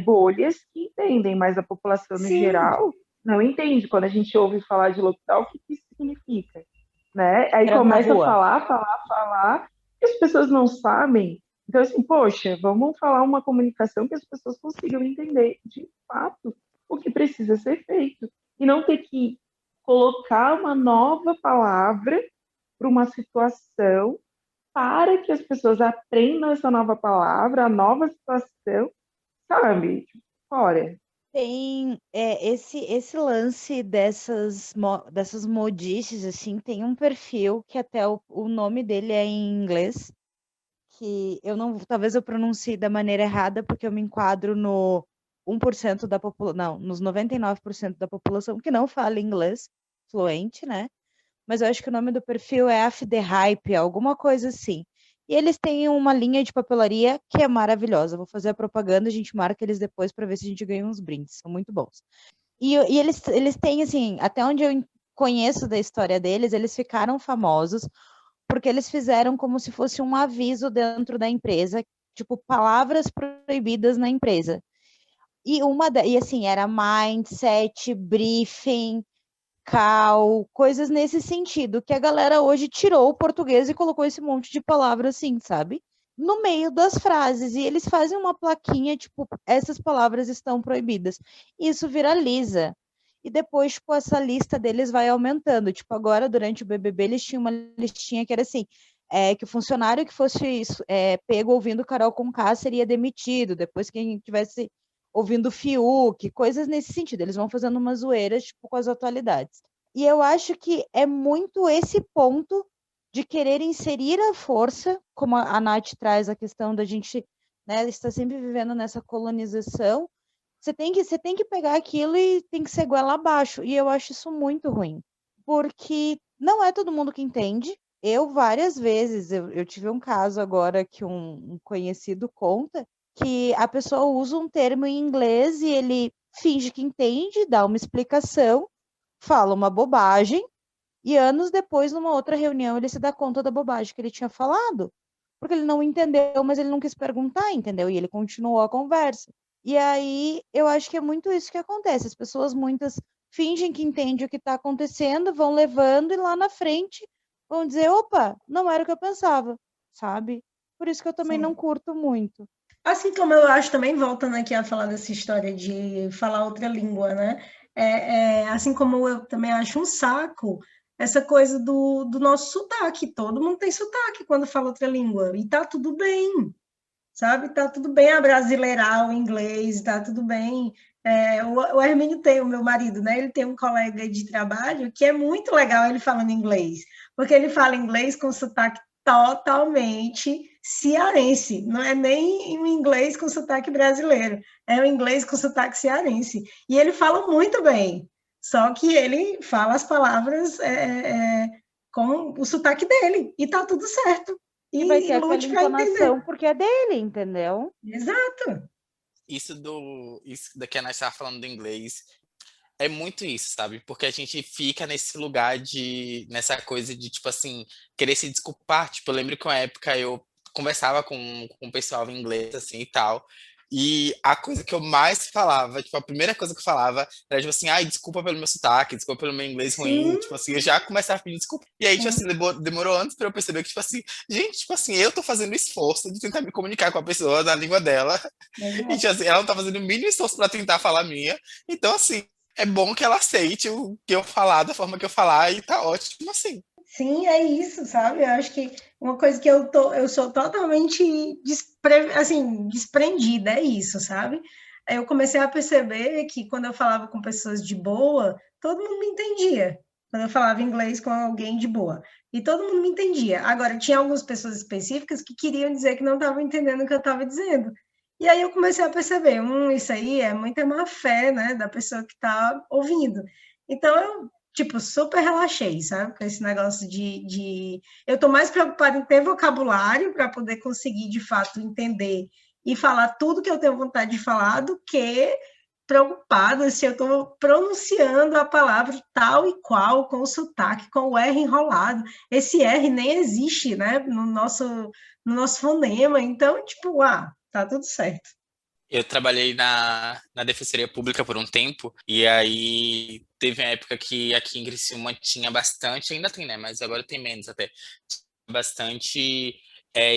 bolhas que entendem, mas a população, no Sim, geral, não entende. Quando a gente ouve falar de lockdown, o que isso significa? Né? Aí Era na começa a rua. falar, e as pessoas não sabem. Então, assim, poxa, vamos falar uma comunicação que as pessoas consigam entender de fato o que precisa ser feito. E não ter que colocar uma nova palavra para uma situação para que as pessoas aprendam essa nova palavra, a nova situação, sabe? Tipo, fora. Tem esse lance dessas modices, assim, tem um perfil que até o nome dele é em inglês, que eu não, talvez eu pronuncie da maneira errada, porque eu me enquadro no 1% da população, não, nos 99% da população que não fala inglês fluente, né? Mas eu acho que o nome do perfil é Af the Hype, alguma coisa assim. E eles têm uma linha de papelaria que é maravilhosa. Vou fazer a propaganda, a gente marca eles depois para ver se a gente ganha uns brindes. São muito bons. E eles têm, assim, até onde eu conheço da história deles, eles ficaram famosos porque eles fizeram como se fosse um aviso dentro da empresa, tipo, palavras proibidas na empresa. E assim, era mindset, briefing, coisas nesse sentido, que a galera hoje tirou o português e colocou esse monte de palavra assim, sabe? No meio das frases, e eles fazem uma plaquinha, tipo, essas palavras estão proibidas. Isso viraliza. E depois, tipo, essa lista deles vai aumentando. Tipo, agora, durante o BBB, eles tinham uma listinha que era assim, que o funcionário que fosse pego ouvindo Carol Conká seria demitido, depois quem tivesse ouvindo Fiuk, coisas nesse sentido. Eles vão fazendo umas zoeiras, tipo, com as atualidades. E eu acho que é muito esse ponto de querer inserir a força, como a Nath traz a questão da gente, né, estar sempre vivendo nessa colonização. Você tem que pegar aquilo e tem que ser goela abaixo. E eu acho isso muito ruim. Porque não é todo mundo que entende. Eu, várias vezes, eu tive um caso agora que um conhecido conta, que a pessoa usa um termo em inglês e ele finge que entende, dá uma explicação, fala uma bobagem, e anos depois, numa outra reunião, ele se dá conta da bobagem que ele tinha falado. Porque ele não entendeu, mas ele não quis perguntar, entendeu? E ele continuou a conversa. E aí, eu acho que é muito isso que acontece. As pessoas, muitas, fingem que entendem o que está acontecendo, vão levando, e lá na frente vão dizer: opa, não era o que eu pensava, sabe? Por isso que eu também não sim. curto muito. Assim como eu acho também, voltando aqui a falar dessa história de falar outra língua, né? Assim como eu também acho um saco essa coisa do nosso sotaque. Todo mundo tem sotaque quando fala outra língua, e tá tudo bem, sabe? Tá tudo bem abrasileirar o inglês, tá tudo bem. O Hermínio tem, o meu marido, né? Ele tem um colega de trabalho que é muito legal ele falando inglês, porque ele fala inglês com sotaque totalmente cearense, não é nem um inglês com sotaque brasileiro, é um inglês com sotaque cearense. E ele fala muito bem, só que ele fala as palavras com o sotaque dele, e tá tudo certo. E vai ter aquela lute para entender. entonação porque é dele, entendeu? Exato. Isso daqui a nós estava falando do inglês, é muito isso, sabe? Porque a gente fica nesse lugar nessa coisa de, tipo assim, querer se desculpar. Tipo, eu lembro que uma época eu conversava com o pessoal em inglês, assim, e tal, e a coisa que eu mais falava, tipo, a primeira coisa que eu falava era, tipo assim, ai, desculpa pelo meu sotaque, desculpa pelo meu inglês ruim, Sim. tipo assim, eu já começava a pedir desculpa. E aí, tipo assim, demorou antes pra eu perceber que, tipo assim, gente, tipo assim, eu tô fazendo esforço de tentar me comunicar com a pessoa na língua dela, e, tipo assim, ela não tá fazendo o mínimo esforço pra tentar falar a minha. Então, assim, é bom que ela aceite o que eu falar da forma que eu falar e tá ótimo assim. Sim, é isso, sabe? Eu acho que uma coisa que eu sou totalmente desprendida, é isso, sabe? Eu comecei a perceber que quando eu falava com pessoas de boa, todo mundo me entendia. Quando eu falava inglês com alguém de boa. E todo mundo me entendia. Agora, tinha algumas pessoas específicas que queriam dizer que não estavam entendendo o que eu estava dizendo. E aí eu comecei a perceber, isso aí é muita má fé, né, da pessoa que está ouvindo. Então, eu tipo, super relaxei, sabe? Com esse negócio Eu estou mais preocupada em ter vocabulário para poder conseguir, de fato, entender e falar tudo que eu tenho vontade de falar, do que preocupada se eu estou pronunciando a palavra tal e qual, com o sotaque, com o R enrolado. Esse R nem existe, né? No nosso fonema. Então, tipo, tá tudo certo. Eu trabalhei na Defensoria Pública por um tempo, e aí teve uma época que aqui em Criciúma tinha bastante, ainda tem, né? Mas agora tem menos até. Bastante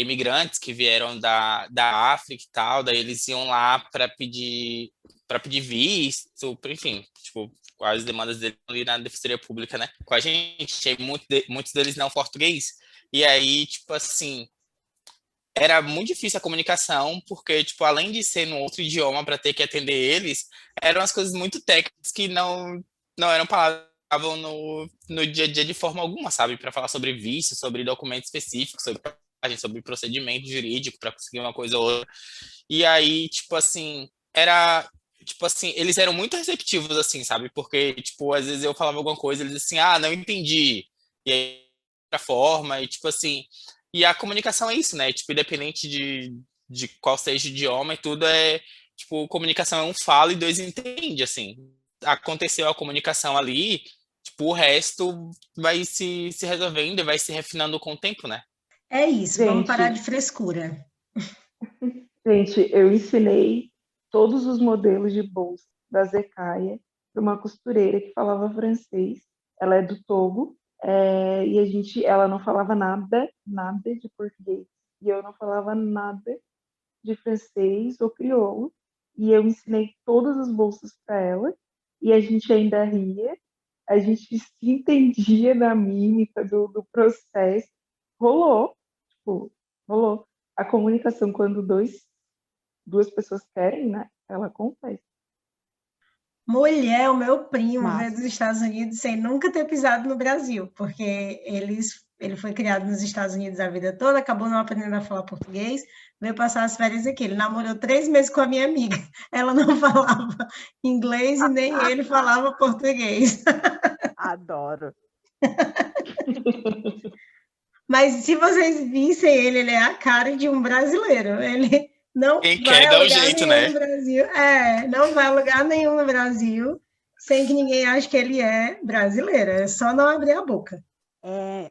imigrantes que vieram da África e tal, daí eles iam lá para pedir visto, enfim, tipo, as demandas deles ali na Defensoria Pública, né? Com a gente, e muitos deles não português. E aí, tipo assim, era muito difícil a comunicação, porque, tipo, além de ser no outro idioma para ter que atender eles, eram as coisas muito técnicas que não eram palavras no dia a dia de forma alguma, sabe? Para falar sobre vício, sobre documentos específicos, sobre procedimento jurídico para conseguir uma coisa ou outra. E aí, tipo assim, tipo assim, eles eram muito receptivos, assim, sabe? Porque, tipo, às vezes eu falava alguma coisa, eles assim, não entendi. E aí, outra forma, e tipo assim, e a comunicação é isso, né? Tipo, independente de qual seja o idioma e tudo, tipo, comunicação é um fala e dois entende, assim. Aconteceu a comunicação ali, tipo, o resto vai se resolvendo e vai se refinando com o tempo, né? É isso, vamos parar de Gente, frescura. gente, eu ensinei todos os modelos de bolsa da Zecaia para uma costureira que falava francês. Ela é do Togo, e ela não falava nada de português. E eu não falava nada de francês ou crioulo. E eu ensinei todas as bolsas para ela. E a gente ainda ria, a gente se entendia na mímica do processo. Rolou, tipo, rolou. A comunicação, quando duas pessoas querem, né? Ela acontece. Mulher, o meu primo veio Mas dos Estados Unidos sem nunca ter pisado no Brasil, porque ele foi criado nos Estados Unidos a vida toda, acabou não aprendendo a falar português, veio passar as férias aqui. Ele namorou 3 meses com a minha amiga. Ela não falava inglês e nem ele falava português. adoro. Mas se vocês vissem ele, ele é a cara de um brasileiro. Ele não Quem vai quer a dá um lugar jeito, nenhum no né? Brasil. Não vai a lugar nenhum no Brasil sem que ninguém ache que ele é brasileiro. É só não abrir a boca.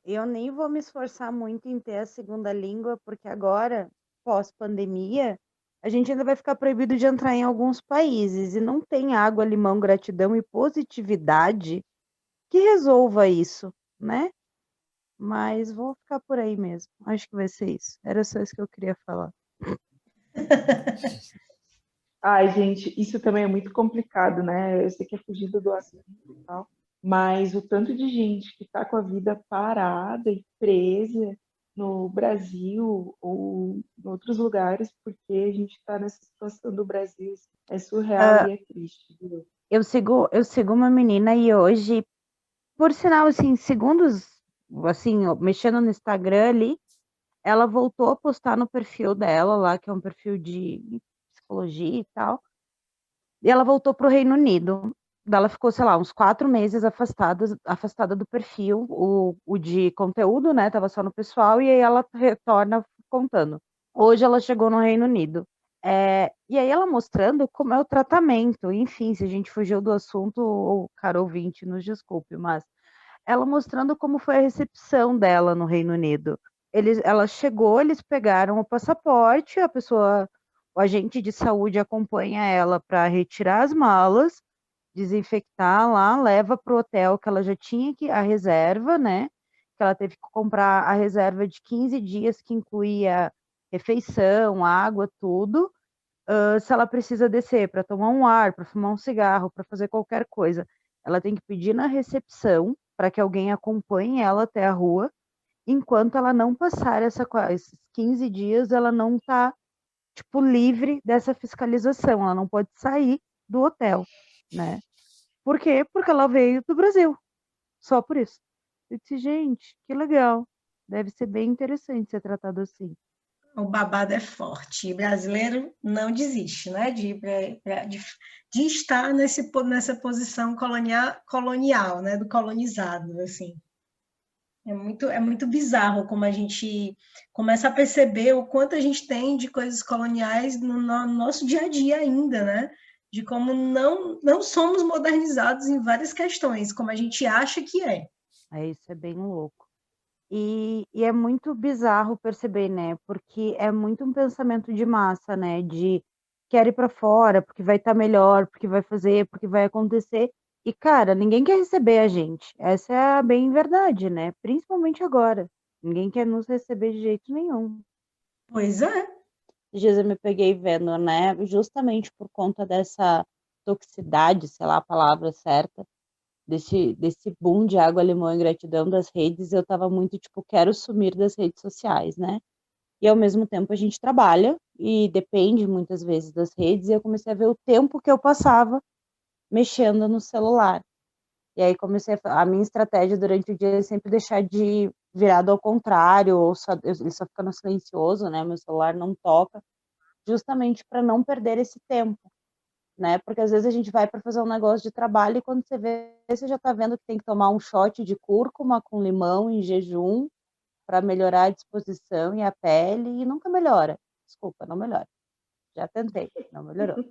Eu nem vou me esforçar muito em ter a segunda língua, porque agora, pós-pandemia, a gente ainda vai ficar proibido de entrar em alguns países e não tem água, limão, gratidão e positividade que resolva isso, né? Mas vou ficar por aí mesmo. Acho que vai ser isso. Era só isso que eu queria falar. Ai, gente, isso também é muito complicado, né? Eu sei que é fugido do assunto e tal, mas o tanto de gente que está com a vida parada e presa no Brasil ou em outros lugares, porque a gente está nessa situação do Brasil, assim, é surreal Ah, e é triste, viu? eu sigo uma menina e hoje, por sinal, assim, segundos, assim, mexendo no Instagram ali, ela voltou a postar no perfil dela lá, que é um perfil de psicologia e tal, e ela voltou pro Reino Unido. Daí ela ficou, sei lá, uns 4 meses afastada do perfil, o de conteúdo, né? Tava só no pessoal, e aí ela retorna contando. Hoje ela chegou no Reino Unido. E aí ela mostrando como é o tratamento, enfim, se a gente fugiu do assunto, ou cara ouvinte, nos desculpe, mas ela mostrando como foi a recepção dela no Reino Unido. Ela chegou, eles pegaram o passaporte, o agente de saúde acompanha ela para retirar as malas, desinfectar lá, leva para o hotel que ela já tinha a reserva, né? Que ela teve que comprar a reserva de 15 dias, que incluía refeição, água, tudo. Se ela precisa descer para tomar um ar, para fumar um cigarro, para fazer qualquer coisa, ela tem que pedir na recepção para que alguém acompanhe ela até a rua. Enquanto ela não passar esses 15 dias, ela não está tipo, livre dessa fiscalização, ela não pode sair do hotel, né? Por quê? Porque ela veio do Brasil, só por isso. Eu disse, gente, que legal. Deve ser bem interessante ser tratado assim. O babado é forte. E brasileiro não desiste, né? De estar nessa posição colonial, né? Do colonizado, assim. É muito bizarro como a gente começa a perceber o quanto a gente tem de coisas coloniais no nosso dia a dia ainda, né? De como não somos modernizados em várias questões, como a gente acha que é. Isso é bem louco. E é muito bizarro perceber, né? Porque é muito um pensamento de massa, né? De quero ir para fora, porque vai estar melhor, porque vai fazer, porque vai acontecer. E, cara, ninguém quer receber a gente. Essa é a bem verdade, né? Principalmente agora. Ninguém quer nos receber de jeito nenhum. Pois é. Esses dias eu me peguei vendo, né? Justamente por conta dessa toxicidade, sei lá a palavra certa, desse boom de água, limão e gratidão das redes, eu tava muito tipo, quero sumir das redes sociais, né? E ao mesmo tempo a gente trabalha e depende muitas vezes das redes, e eu comecei a ver o tempo que eu passava mexendo no celular. E aí a minha estratégia durante o dia é sempre deixar de virado ao contrário, ou ele só fica no silencioso, né? Meu celular não toca, justamente para não perder esse tempo, né? Porque às vezes a gente vai para fazer um negócio de trabalho e quando você vê, você já está vendo que tem que tomar um shot de cúrcuma com limão em jejum para melhorar a disposição e a pele e nunca melhora. Desculpa, não melhora. Já tentei, não melhorou.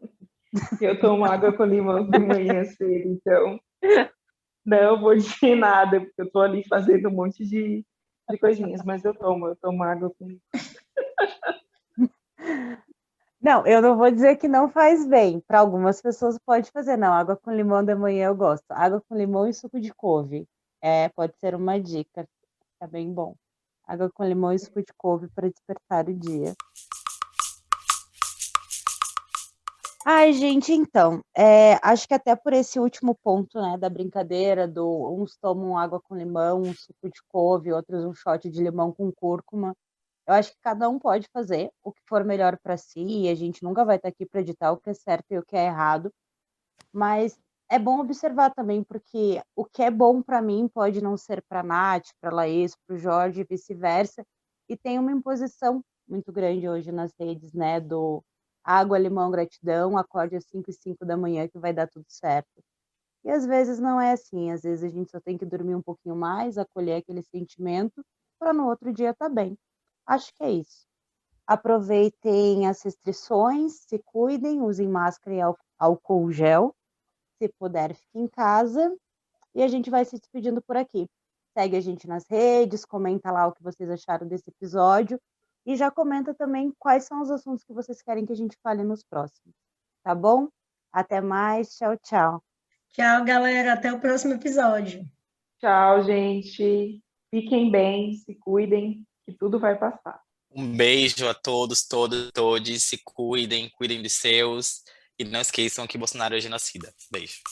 Eu tomo água com limão de manhã cedo, então não vou dizer nada, porque eu tô ali fazendo um monte de coisinhas, mas eu tomo água com Não, eu não vou dizer que não faz bem. Para algumas pessoas pode fazer. Não, água com limão de manhã eu gosto. Água com limão e suco de couve. Pode ser uma dica. Tá bem bom. Água com limão e suco de couve para despertar o dia. Ai, gente, então, acho que até por esse último ponto, né, da brincadeira, uns tomam água com limão, um suco de couve, outros um shot de limão com cúrcuma. Eu acho que cada um pode fazer o que for melhor para si, e a gente nunca vai estar aqui para editar o que é certo e o que é errado, mas é bom observar também, porque o que é bom para mim pode não ser para a Nath, para a Laís, para o Jorge, e vice-versa, e tem uma imposição muito grande hoje nas redes, né, do água, limão, gratidão, acorde às 5h05 da manhã que vai dar tudo certo. E às vezes não é assim, às vezes a gente só tem que dormir um pouquinho mais, acolher aquele sentimento, para no outro dia estar bem. Acho que é isso. Aproveitem as restrições, se cuidem, usem máscara e álcool gel. Se puder, fique em casa. E a gente vai se despedindo por aqui. Segue a gente nas redes, comenta lá o que vocês acharam desse episódio. E já comenta também quais são os assuntos que vocês querem que a gente fale nos próximos. Tá bom? Até mais. Tchau, tchau. Tchau, galera. Até o próximo episódio. Tchau, gente. Fiquem bem, se cuidem, que tudo vai passar. Um beijo a todos, todos, se cuidem, cuidem de seus. E não esqueçam que Bolsonaro é genocida. Beijo.